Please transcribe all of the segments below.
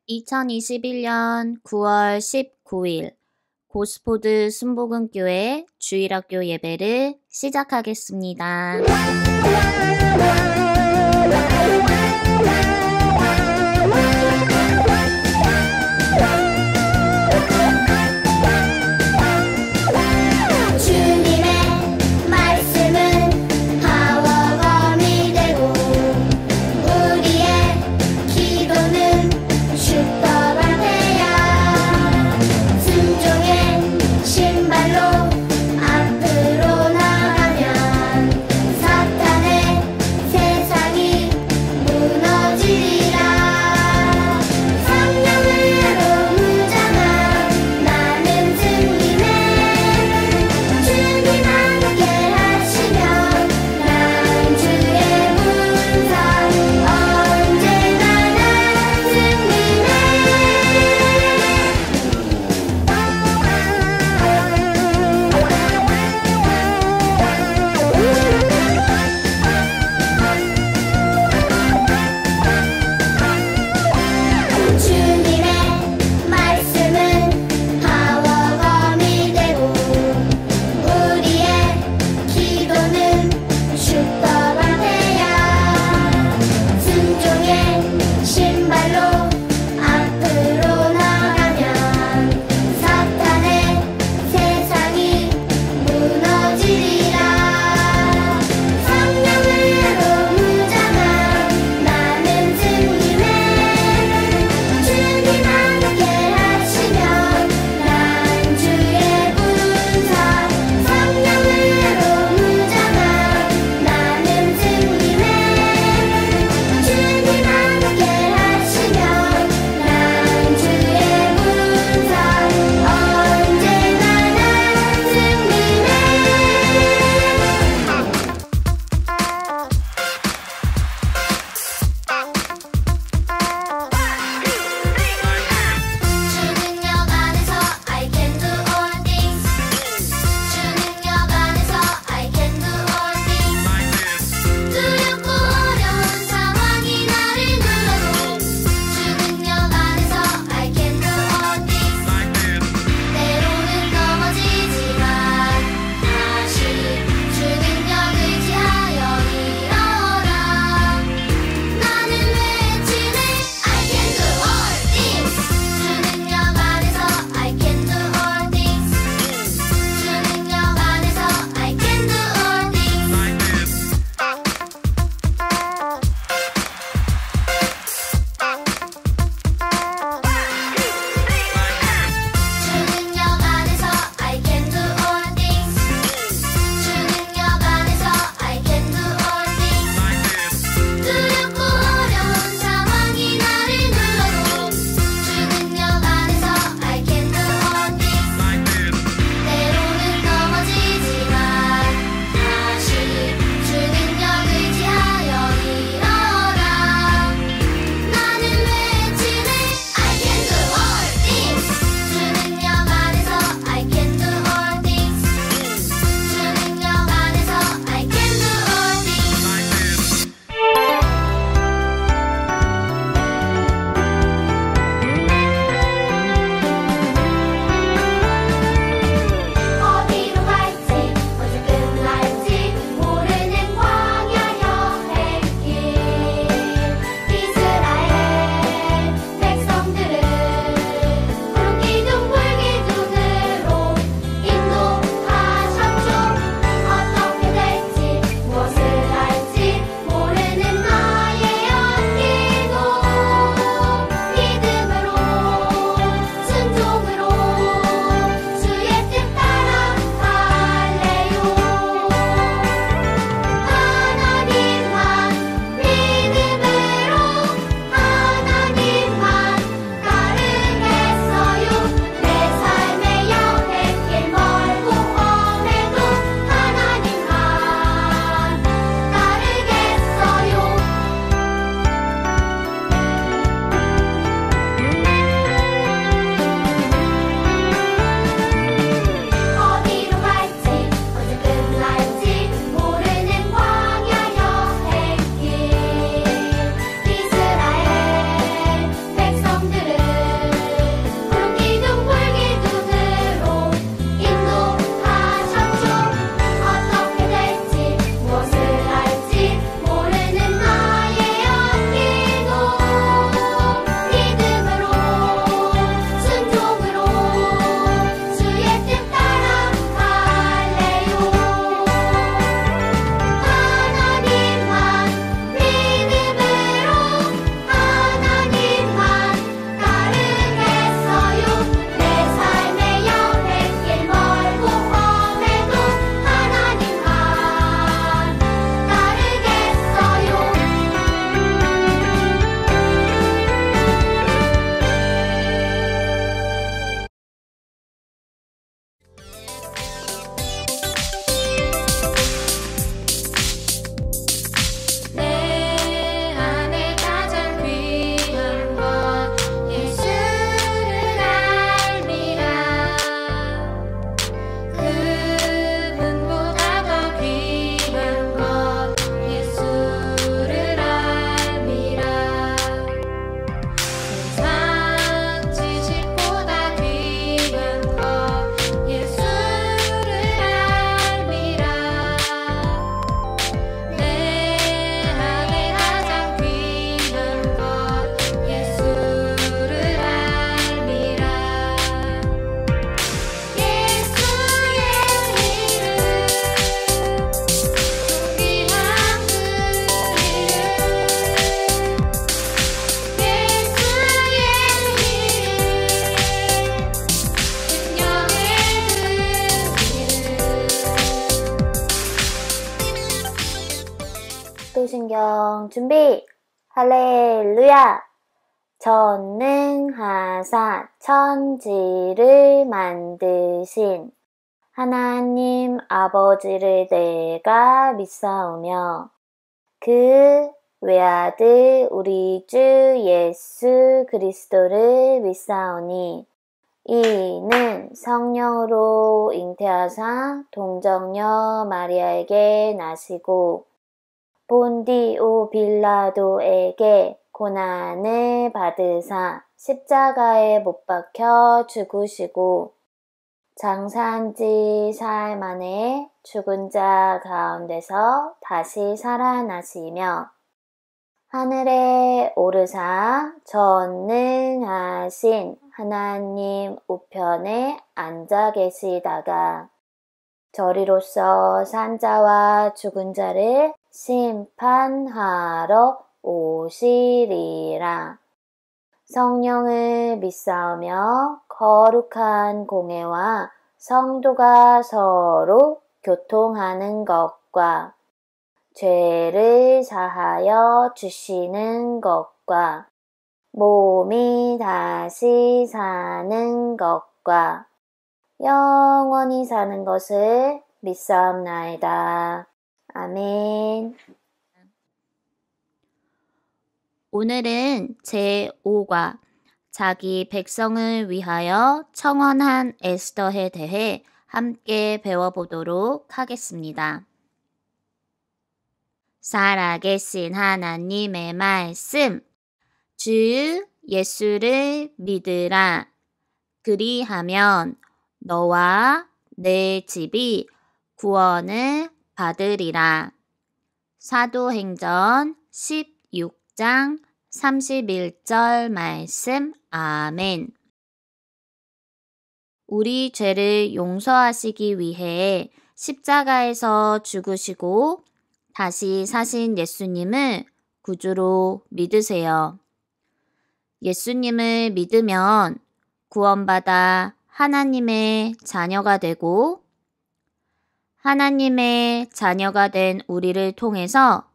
2021년 9월 19일 고스포드 순복음교회 주일학교 예배를 시작하겠습니다. 신발로 앞으로 나가면 사탄의 사도신경 준비! 할렐루야! 전능하사 천지를 만드신 하나님 아버지를 내가 믿사오며 그 외아들 우리 주 예수 그리스도를 믿사오니 이는 성령으로 잉태하사 동정녀 마리아에게 나시고 본디오 빌라도에게 고난을 받으사 십자가에 못 박혀 죽으시고 장사한 지 사흘 만에 죽은 자 가운데서 다시 살아나시며 하늘에 오르사 전능하신 하나님 우편에 앉아 계시다가 저리로서 산자와 죽은 자를 심판하러 오시리라. 성령을 믿사오며 거룩한 공회와 성도가 서로 교통하는 것과 죄를 사하여 주시는 것과 몸이 다시 사는 것과 영원히 사는 것을 믿사옵나이다. 아멘. 오늘은 제5과 자기 백성을 위하여 청원한 에스더에 대해 함께 배워보도록 하겠습니다. 살아계신 하나님의 말씀, 주 예수를 믿으라. 그리하면 너와 내 집이 구원을 받으리라. 사도행전 16장 31절 말씀. 아멘. 우리 죄를 용서하시기 위해 십자가에서 죽으시고 다시 사신 예수님을 구주로 믿으세요. 예수님을 믿으면 구원받아 하나님의 자녀가 되고 하나님의 자녀가 된 우리를 통해서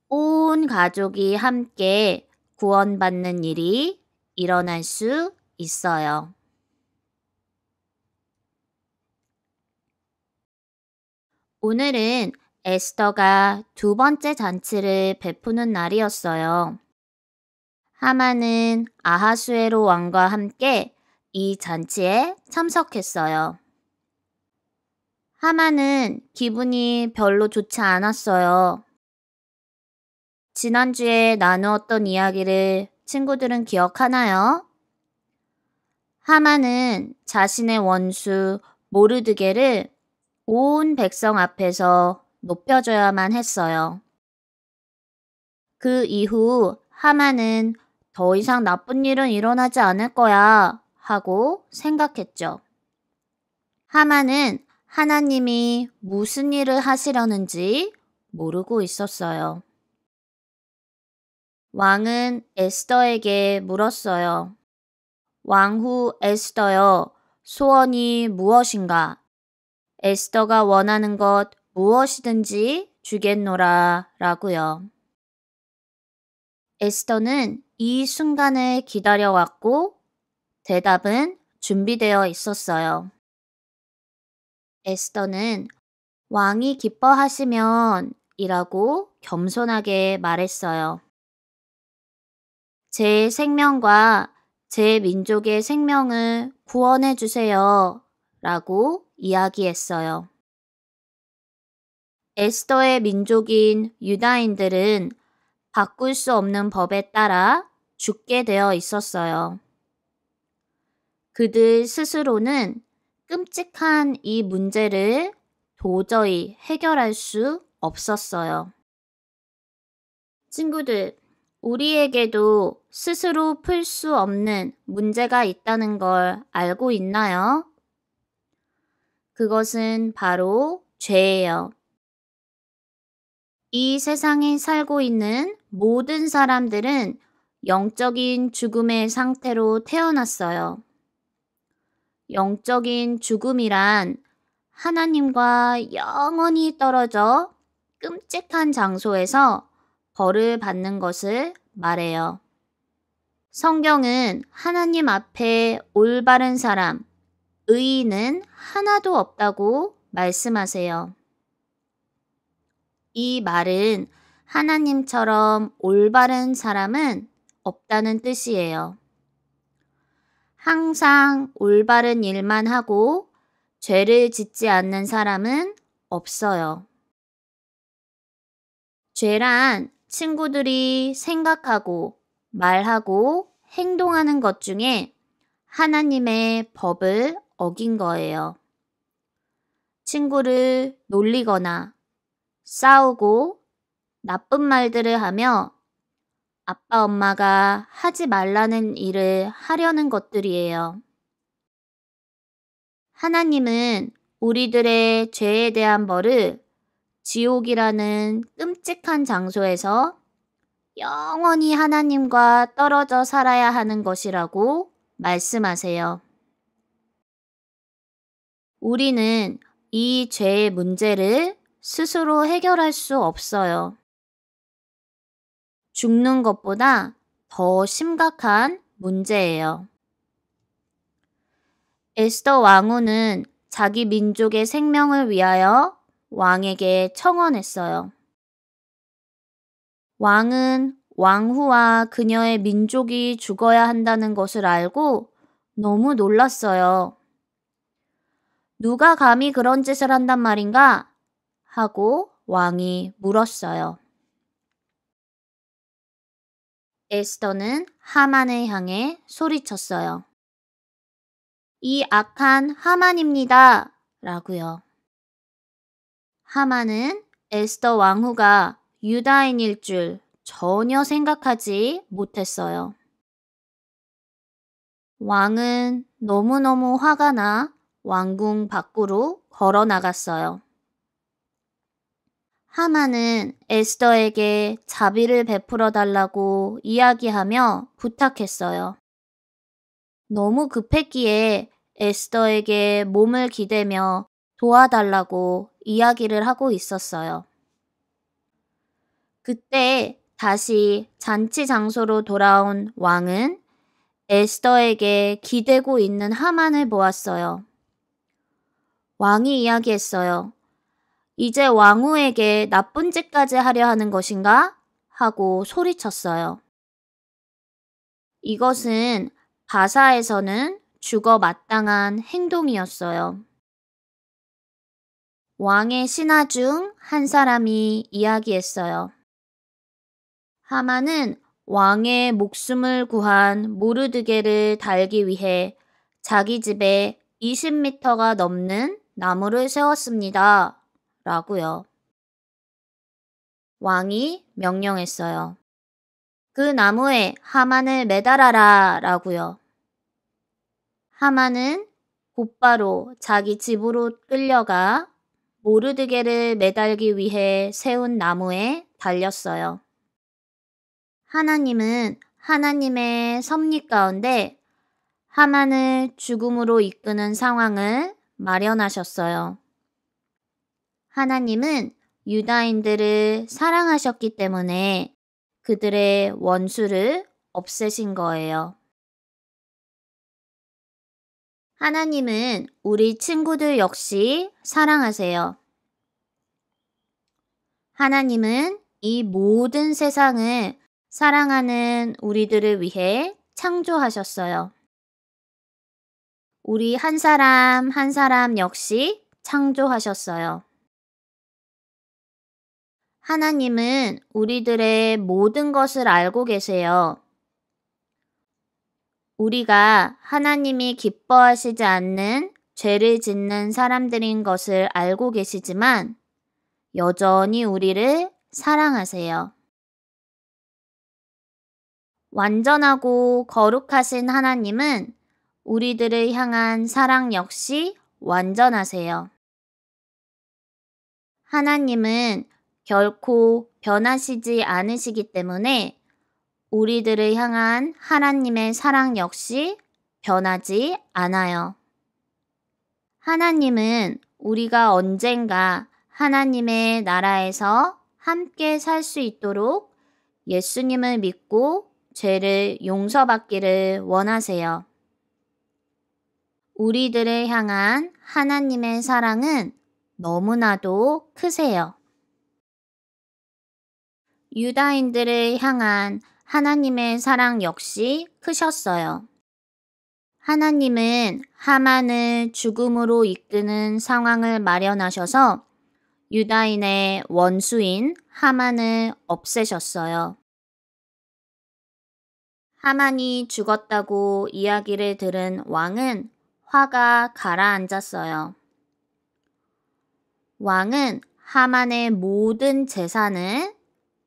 온 가족이 함께 구원받는 일이 일어날 수 있어요. 오늘은 에스더가 두 번째 잔치를 베푸는 날이었어요. 하만은 아하수에로 왕과 함께 이 잔치에 참석했어요. 하만은 기분이 별로 좋지 않았어요. 지난주에 나누었던 이야기를 친구들은 기억하나요? 하만은 자신의 원수 모르드게를 온 백성 앞에서 높여줘야만 했어요. 그 이후 하만은 더 이상 나쁜 일은 일어나지 않을 거야 하고 생각했죠. 하만은 하나님이 무슨 일을 하시려는지 모르고 있었어요. 왕은 에스더에게 물었어요. 왕후 에스더여, 소원이 무엇인가? 에스더가 원하는 것 무엇이든지 주겠노라 라고요. 에스더는 이 순간을 기다려왔고 대답은 준비되어 있었어요. 에스더는 왕이 기뻐하시면 이라고 겸손하게 말했어요. 제 생명과 제 민족의 생명을 구원해 주세요 라고 이야기했어요. 에스더의 민족인 유다인들은 바꿀 수 없는 법에 따라 죽게 되어 있었어요. 그들 스스로는 끔찍한 이 문제를 도저히 해결할 수 없었어요. 친구들, 우리에게도 스스로 풀 수 없는 문제가 있다는 걸 알고 있나요? 그것은 바로 죄예요. 이 세상에 살고 있는 모든 사람들은 영적인 죽음의 상태로 태어났어요. 영적인 죽음이란 하나님과 영원히 떨어져 끔찍한 장소에서 벌을 받는 것을 말해요. 성경은 하나님 앞에 올바른 사람, 의인은 하나도 없다고 말씀하세요. 이 말은 하나님처럼 올바른 사람은 없다는 뜻이에요. 항상 올바른 일만 하고 죄를 짓지 않는 사람은 없어요. 죄란 친구들이 생각하고 말하고 행동하는 것 중에 하나님의 법을 어긴 거예요. 친구를 놀리거나 싸우고 나쁜 말들을 하며 아빠, 엄마가 하지 말라는 일을 하려는 것들이에요. 하나님은 우리들의 죄에 대한 벌을 지옥이라는 끔찍한 장소에서 영원히 하나님과 떨어져 살아야 하는 것이라고 말씀하세요. 우리는 이 죄의 문제를 스스로 해결할 수 없어요. 죽는 것보다 더 심각한 문제예요. 에스더 왕후는 자기 민족의 생명을 위하여 왕에게 청원했어요. 왕은 왕후와 그녀의 민족이 죽어야 한다는 것을 알고 너무 놀랐어요. 누가 감히 그런 짓을 한단 말인가? 하고 왕이 물었어요. 에스더는 하만을 향해 소리쳤어요. 이 악한 하만입니다. 라고요. 하만은 에스더 왕후가 유다인일 줄 전혀 생각하지 못했어요. 왕은 너무너무 화가 나 왕궁 밖으로 걸어 나갔어요. 하만은 에스더에게 자비를 베풀어 달라고 이야기하며 부탁했어요. 너무 급했기에 에스더에게 몸을 기대며 도와달라고 이야기를 하고 있었어요. 그때 다시 잔치 장소로 돌아온 왕은 에스더에게 기대고 있는 하만을 보았어요. 왕이 이야기했어요. 이제 왕후에게 나쁜 짓까지 하려 하는 것인가? 하고 소리쳤어요. 이것은 바사에서는 죽어 마땅한 행동이었어요. 왕의 신하 중 한 사람이 이야기했어요. 하만은 왕의 목숨을 구한 모르드게를 달기 위해 자기 집에 20m가 넘는 나무를 세웠습니다. 라고요. 왕이 명령했어요. 그 나무에 하만을 매달아라 라고요. 하만은 곧바로 자기 집으로 끌려가 모르드게를 매달기 위해 세운 나무에 달렸어요. 하나님은 하나님의 섭리 가운데 하만을 죽음으로 이끄는 상황을 마련하셨어요. 하나님은 유다인들을 사랑하셨기 때문에 그들의 원수를 없애신 거예요. 하나님은 우리 친구들 역시 사랑하세요. 하나님은 이 모든 세상을 사랑하는 우리들을 위해 창조하셨어요. 우리 한 사람 한 사람 역시 창조하셨어요. 하나님은 우리들의 모든 것을 알고 계세요. 우리가 하나님이 기뻐하시지 않는 죄를 짓는 사람들인 것을 알고 계시지만 여전히 우리를 사랑하세요. 완전하고 거룩하신 하나님은 우리들을 향한 사랑 역시 완전하세요. 하나님은 결코 변하시지 않으시기 때문에 우리들을 향한 하나님의 사랑 역시 변하지 않아요. 하나님은 우리가 언젠가 하나님의 나라에서 함께 살 수 있도록 예수님을 믿고 죄를 용서받기를 원하세요. 우리들을 향한 하나님의 사랑은 너무나도 크세요. 유다인들을 향한 하나님의 사랑 역시 크셨어요. 하나님은 하만을 죽음으로 이끄는 상황을 마련하셔서 유다인의 원수인 하만을 없애셨어요. 하만이 죽었다고 이야기를 들은 왕은 화가 가라앉았어요. 왕은 하만의 모든 재산을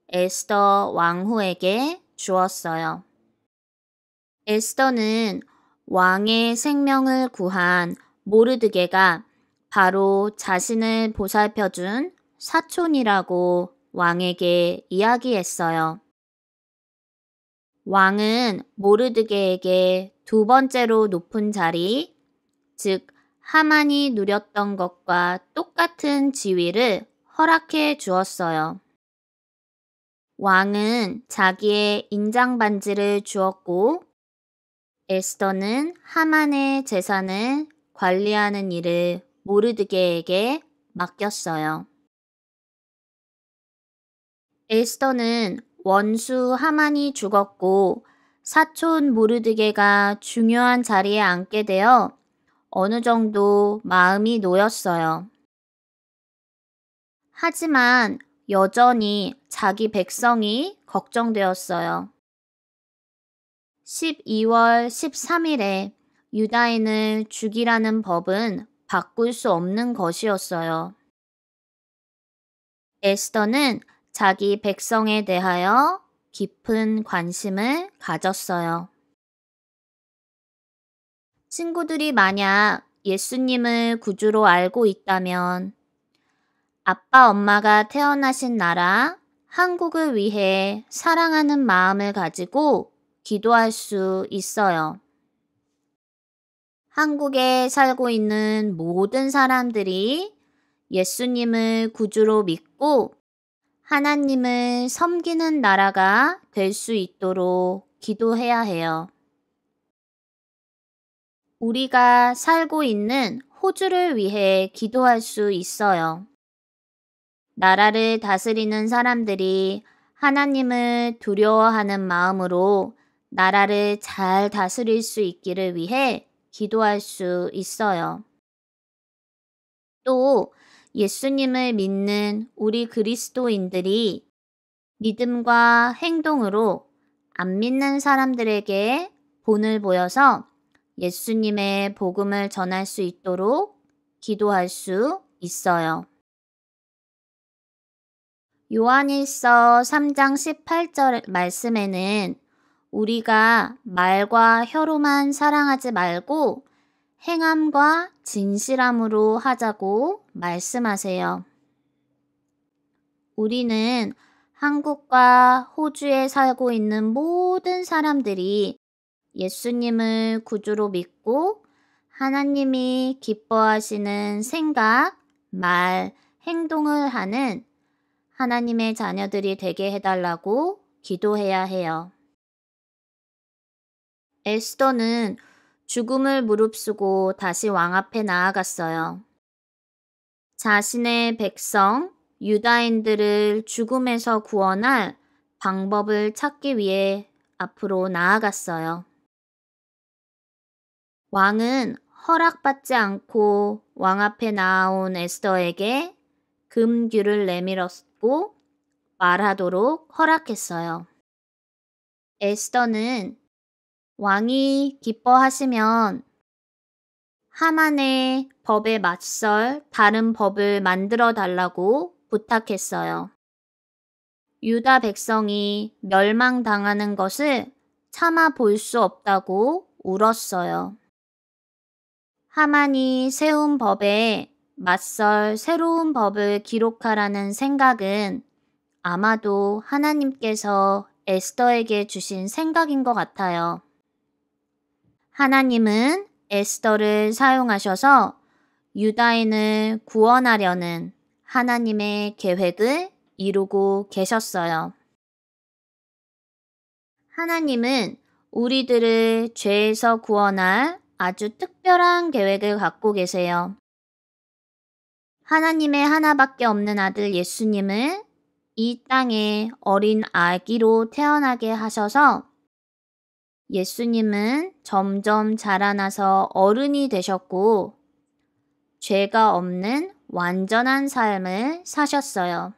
에스더 왕후에게 주었어요. 에스더는 왕의 생명을 구한 모르드게가 바로 자신을 보살펴준 사촌이라고 왕에게 이야기했어요. 왕은 모르드게에게 두 번째로 높은 자리, 즉 하만이 누렸던 것과 똑같은 지위를 허락해 주었어요. 왕은 자기의 인장 반지를 주었고 에스더는 하만의 재산을 관리하는 일을 모르드게에게 맡겼어요. 에스더는 원수 하만이 죽었고 사촌 모르드게가 중요한 자리에 앉게 되어 어느 정도 마음이 놓였어요. 하지만 여전히 자기 백성이 걱정되었어요. 12월 13일에 유다인을 죽이라는 법은 바꿀 수 없는 것이었어요. 에스더는 자기 백성에 대하여 깊은 관심을 가졌어요. 친구들이 만약 예수님을 구주로 알고 있다면 아빠 엄마가 태어나신 나라 한국을 위해 사랑하는 마음을 가지고 기도할 수 있어요. 한국에 살고 있는 모든 사람들이 예수님을 구주로 믿고 하나님을 섬기는 나라가 될 수 있도록 기도해야 해요. 우리가 살고 있는 호주를 위해 기도할 수 있어요. 나라를 다스리는 사람들이 하나님을 두려워하는 마음으로 나라를 잘 다스릴 수 있기를 위해 기도할 수 있어요. 또 예수님을 믿는 우리 그리스도인들이 믿음과 행동으로 안 믿는 사람들에게 본을 보여서 예수님의 복음을 전할 수 있도록 기도할 수 있어요. 요한일서 3장 18절 말씀에는 우리가 말과 혀로만 사랑하지 말고 행함과 진실함으로 하자고 말씀하세요. 우리는 한국과 호주에 살고 있는 모든 사람들이 예수님을 구주로 믿고 하나님이 기뻐하시는 생각, 말, 행동을 하는 하나님의 자녀들이 되게 해달라고 기도해야 해요. 에스더는 죽음을 무릅쓰고 다시 왕 앞에 나아갔어요. 자신의 백성, 유다인들을 죽음에서 구원할 방법을 찾기 위해 앞으로 나아갔어요. 왕은 허락받지 않고 왕 앞에 나아온 에스더에게 금규를 내밀었고 말하도록 허락했어요. 에스더는 왕이 기뻐하시면 하만의 법에 맞설 다른 법을 만들어 달라고 부탁했어요. 유다 백성이 멸망당하는 것을 참아 볼 수 없다고 울었어요. 하만이 세운 법에 맞설 새로운 법을 기록하라는 생각은 아마도 하나님께서 에스더에게 주신 생각인 것 같아요. 하나님은 에스더를 사용하셔서 유다인을 구원하려는 하나님의 계획을 이루고 계셨어요. 하나님은 우리들을 죄에서 구원할 아주 특별한 계획을 갖고 계세요. 하나님의 하나밖에 없는 아들 예수님을 이 땅에 어린 아기로 태어나게 하셔서 예수님은 점점 자라나서 어른이 되셨고 죄가 없는 완전한 삶을 사셨어요.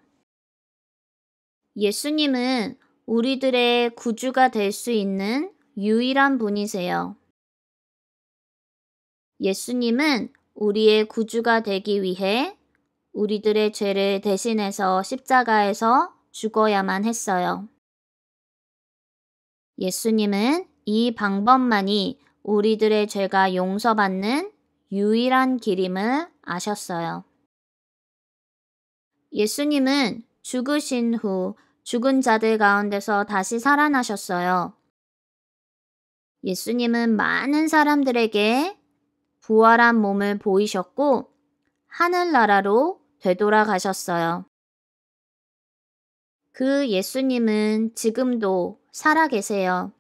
예수님은 우리들의 구주가 될 수 있는 유일한 분이세요. 예수님은 우리의 구주가 되기 위해 우리들의 죄를 대신해서 십자가에서 죽어야만 했어요. 예수님은 이 방법만이 우리들의 죄가 용서받는 유일한 길임을 아셨어요. 예수님은 죽으신 후 죽은 자들 가운데서 다시 살아나셨어요. 예수님은 많은 사람들에게 부활한 몸을 보이셨고 하늘나라로 되돌아가셨어요. 그 예수님은 지금도 살아계세요.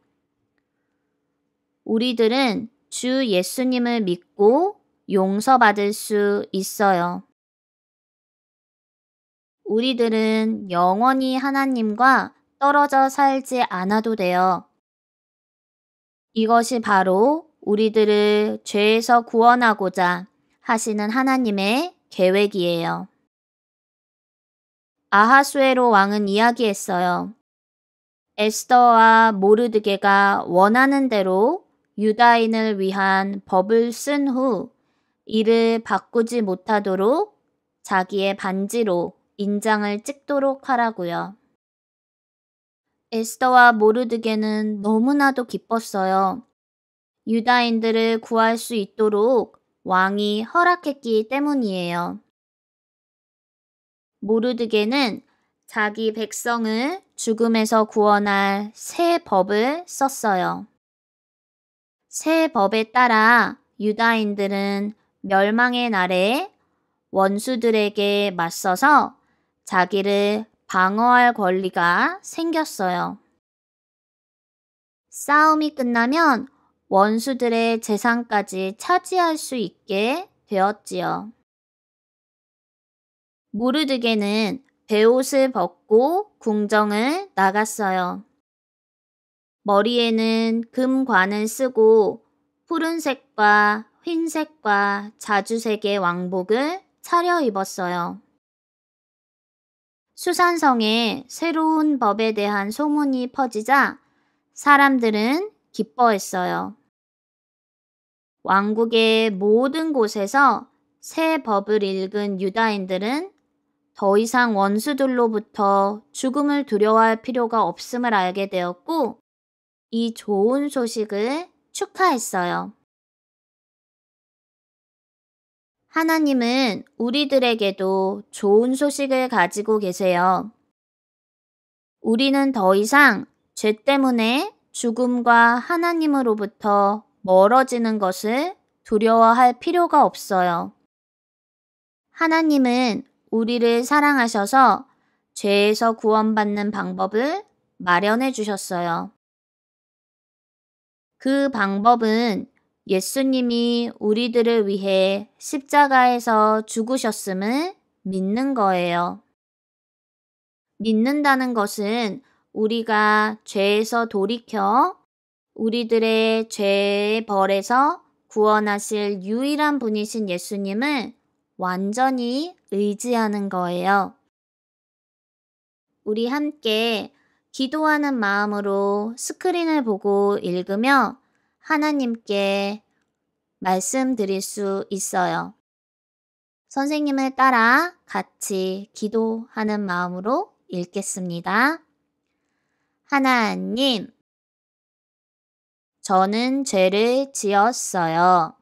우리들은 주 예수님을 믿고 용서받을 수 있어요. 우리들은 영원히 하나님과 떨어져 살지 않아도 돼요. 이것이 바로 우리들을 죄에서 구원하고자 하시는 하나님의 계획이에요. 아하수에로 왕은 이야기했어요. 에스더와 모르드게가 원하는 대로 유다인을 위한 법을 쓴 후 이를 바꾸지 못하도록 자기의 반지로 인장을 찍도록 하라고요. 에스더와 모르드게는 너무나도 기뻤어요. 유다인들을 구할 수 있도록 왕이 허락했기 때문이에요. 모르드게는 자기 백성을 죽음에서 구원할 새 법을 썼어요. 새 법에 따라 유다인들은 멸망의 날에 원수들에게 맞서서 자기를 방어할 권리가 생겼어요. 싸움이 끝나면 원수들의 재산까지 차지할 수 있게 되었지요. 모르드게는 베옷을 벗고 궁정을 나갔어요. 머리에는 금관을 쓰고 푸른색과 흰색과 자주색의 왕복을 차려입었어요. 수산성에 새로운 법에 대한 소문이 퍼지자 사람들은 기뻐했어요. 왕국의 모든 곳에서 새 법을 읽은 유다인들은 더 이상 원수들로부터 죽음을 두려워할 필요가 없음을 알게 되었고 이 좋은 소식을 축하했어요. 하나님은 우리들에게도 좋은 소식을 가지고 계세요. 우리는 더 이상 죄 때문에 죽음과 하나님으로부터 멀어지는 것을 두려워할 필요가 없어요. 하나님은 우리를 사랑하셔서 죄에서 구원받는 방법을 마련해 주셨어요. 그 방법은 예수님이 우리들을 위해 십자가에서 죽으셨음을 믿는 거예요. 믿는다는 것은 우리가 죄에서 돌이켜 우리들의 죄의 벌에서 구원하실 유일한 분이신 예수님을 완전히 의지하는 거예요. 우리 함께 기도하는 마음으로 스크린을 보고 읽으며 하나님께 말씀드릴 수 있어요. 선생님을 따라 같이 기도하는 마음으로 읽겠습니다. 하나님, 저는 죄를 지었어요.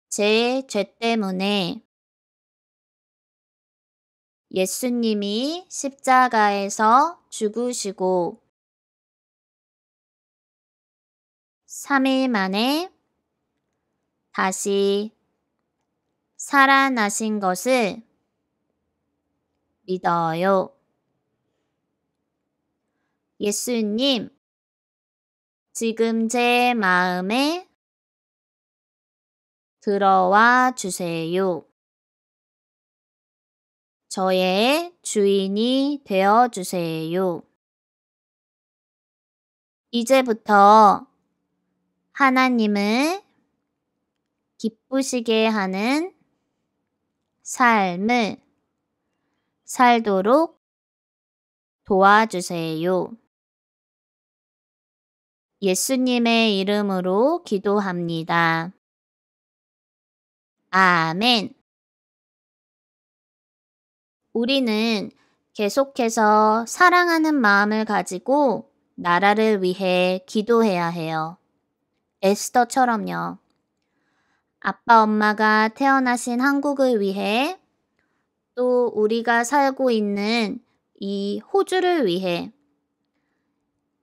제 죄 때문에 예수님이 십자가에서 죽으시고 3일 만에 다시 살아나신 것을 믿어요. 예수님, 지금 제 마음에 들어와 주세요. 저의 주인이 되어 주세요. 이제부터 하나님을 기쁘시게 하는 삶을 살도록 도와주세요. 예수님의 이름으로 기도합니다. 아멘. 우리는 계속해서 사랑하는 마음을 가지고 나라를 위해 기도해야 해요. 에스더처럼요. 아빠, 엄마가 태어나신 한국을 위해 또 우리가 살고 있는 이 호주를 위해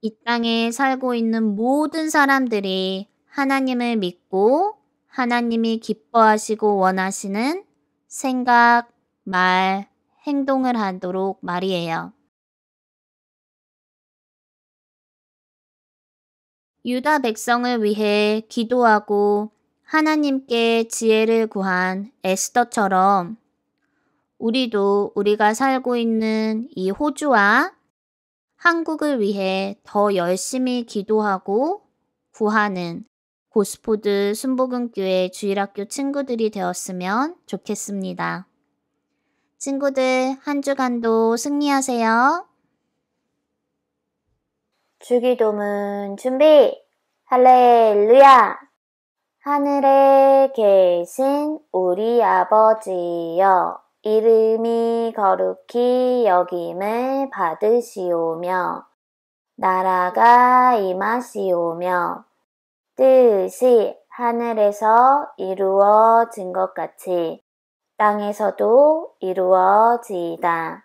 이 땅에 살고 있는 모든 사람들이 하나님을 믿고 하나님이 기뻐하시고 원하시는 생각, 말, 행동을 하도록 말이에요. 유다 백성을 위해 기도하고 하나님께 지혜를 구한 에스더처럼 우리도 우리가 살고 있는 이 호주와 한국을 위해 더 열심히 기도하고 구하는 고스포드 순복음교회 주일학교 친구들이 되었으면 좋겠습니다. 친구들, 한 주간도 승리하세요. 주기도문 준비! 할렐루야! 하늘에 계신 우리 아버지여, 이름이 거룩히 여김을 받으시오며, 나라가 임하시오며, 뜻이 하늘에서 이루어진 것 같이 땅에서도 이루어지이다.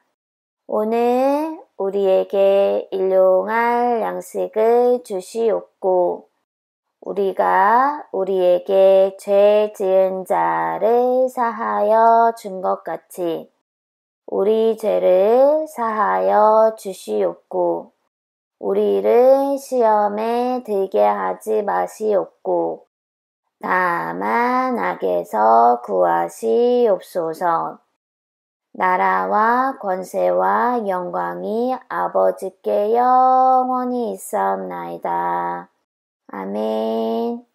오늘 우리에게 일용할 양식을 주시옵고 우리가 우리에게 죄 지은 자를 사하여 준 것 같이 우리 죄를 사하여 주시옵고 우리를 시험에 들게 하지 마시옵고 다만 악에서 구하시옵소서. 나라와 권세와 영광이 아버지께 영원히 있사옵나이다. 아멘.